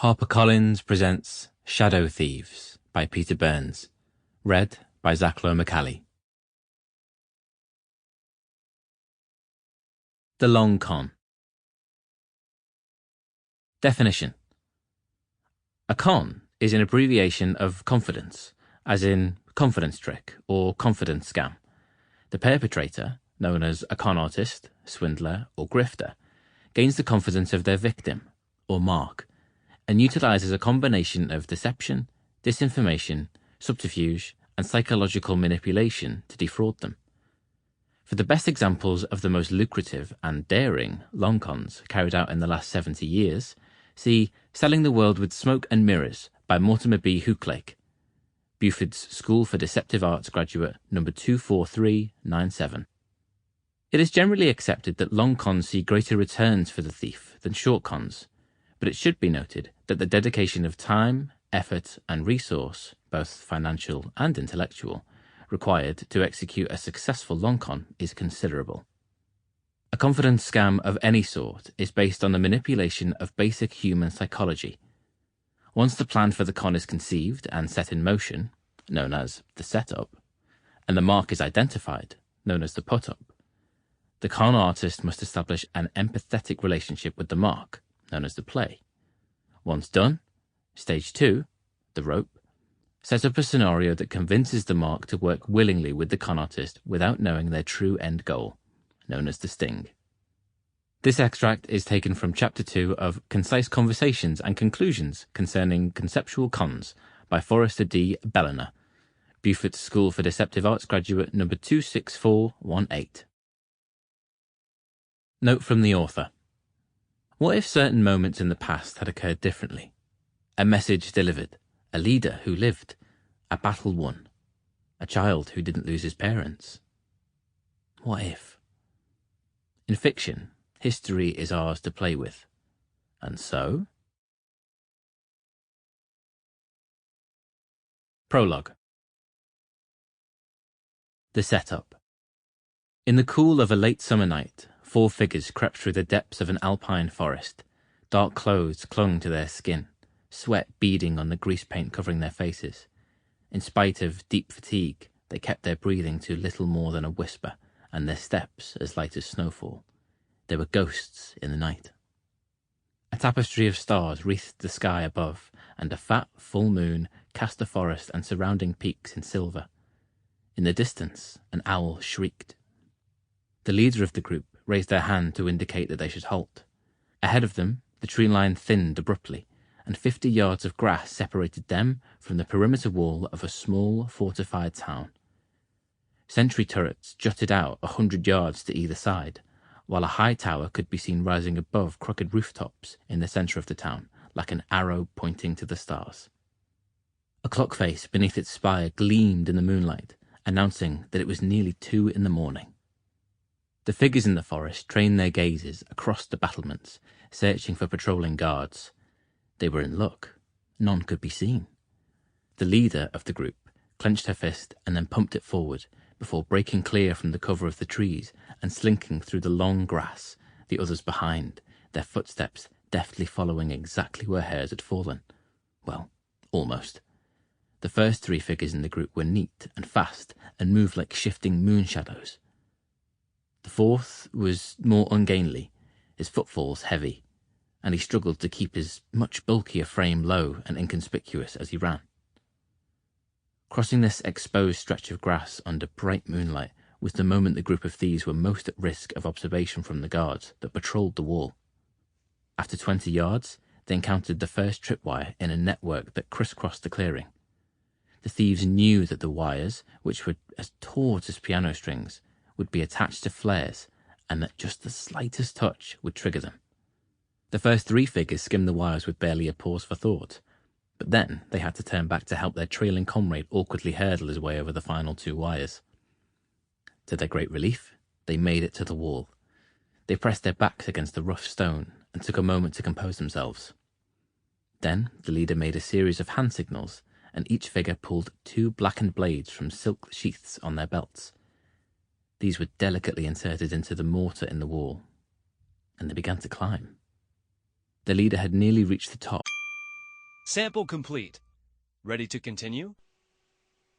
HarperCollins presents Shadow Thieves by Peter Burns, read by Zac Lowe-McAlley. The Long Con. Definition. A con is an abbreviation of confidence, as in confidence trick or confidence scam. The perpetrator, known as a con artist, swindler, or grifter, gains the confidence of their victim, or mark, and utilizes a combination of deception, disinformation, subterfuge, and psychological manipulation to defraud them. For the best examples of the most lucrative and daring long cons carried out in the last 70 years, see Selling the World with Smoke and Mirrors by Mortimer B. Hooklake, Buford's School for Deceptive Arts graduate number 24397. It is generally accepted that long cons see greater returns for the thief than short cons, but it should be noted that the dedication of time, effort, and resource, both financial and intellectual, required to execute a successful long con is considerable. A confidence scam of any sort is based on the manipulation of basic human psychology. Once the plan for the con is conceived and set in motion, known as the setup, and the mark is identified, known as the put-up, the con artist must establish an empathetic relationship with the mark, known as the play. Once done, stage 2, the rope, set up a scenario that convinces the mark to work willingly with the con artist without knowing their true end goal, known as the sting. This extract is taken from Chapter 2 of Concise Conversations and Conclusions Concerning Conceptual Cons by Forrester D. Belliner, Buford's School for Deceptive Arts graduate number 26418. Note from the author. What if certain moments in the past had occurred differently? A message delivered, a leader who lived, a battle won, a child who didn't lose his parents. What if? In fiction, history is ours to play with. And so? Prologue. The setup. In the cool of a late summer night, 4 figures crept through the depths of an alpine forest. Dark clothes clung to their skin, sweat beading on the grease paint covering their faces. In spite of deep fatigue, they kept their breathing to little more than a whisper, and their steps as light as snowfall. They were ghosts in the night. A tapestry of stars wreathed the sky above, and a fat, full moon cast the forest and surrounding peaks in silver. In the distance, an owl shrieked. The leader of the group raised their hand to indicate that they should halt. Ahead of them, the tree line thinned abruptly, and 50 yards of grass separated them from the perimeter wall of a small, fortified town. Sentry turrets jutted out 100 yards to either side, while a high tower could be seen rising above crooked rooftops in the center of the town, like an arrow pointing to the stars. A clock face beneath its spire gleamed in the moonlight, announcing that it was nearly 2 in the morning. The figures in the forest trained their gazes across the battlements, searching for patrolling guards. They were in luck. None could be seen. The leader of the group clenched her fist and then pumped it forward before breaking clear from the cover of the trees and slinking through the long grass, the others behind, their footsteps deftly following exactly where hers had fallen. Well, almost. The first 3 figures in the group were neat and fast and moved like shifting moon shadows. The fourth was more ungainly, his footfalls heavy, and he struggled to keep his much bulkier frame low and inconspicuous as he ran. Crossing this exposed stretch of grass under bright moonlight was the moment the group of thieves were most at risk of observation from the guards that patrolled the wall. After 20 yards, they encountered the first tripwire in a network that crisscrossed the clearing. The thieves knew that the wires, which were as taut as piano strings, would be attached to flares, and that just the slightest touch would trigger them. The first 3 figures skimmed the wires with barely a pause for thought, but then they had to turn back to help their trailing comrade awkwardly hurdle his way over the final 2 wires. To their great relief, they made it to the wall. They pressed their backs against the rough stone and took a moment to compose themselves. Then the leader made a series of hand signals, and each figure pulled 2 blackened blades from silk sheaths on their belts. These were delicately inserted into the mortar in the wall, and they began to climb. The leader had nearly reached the top Sample complete. Ready to continue?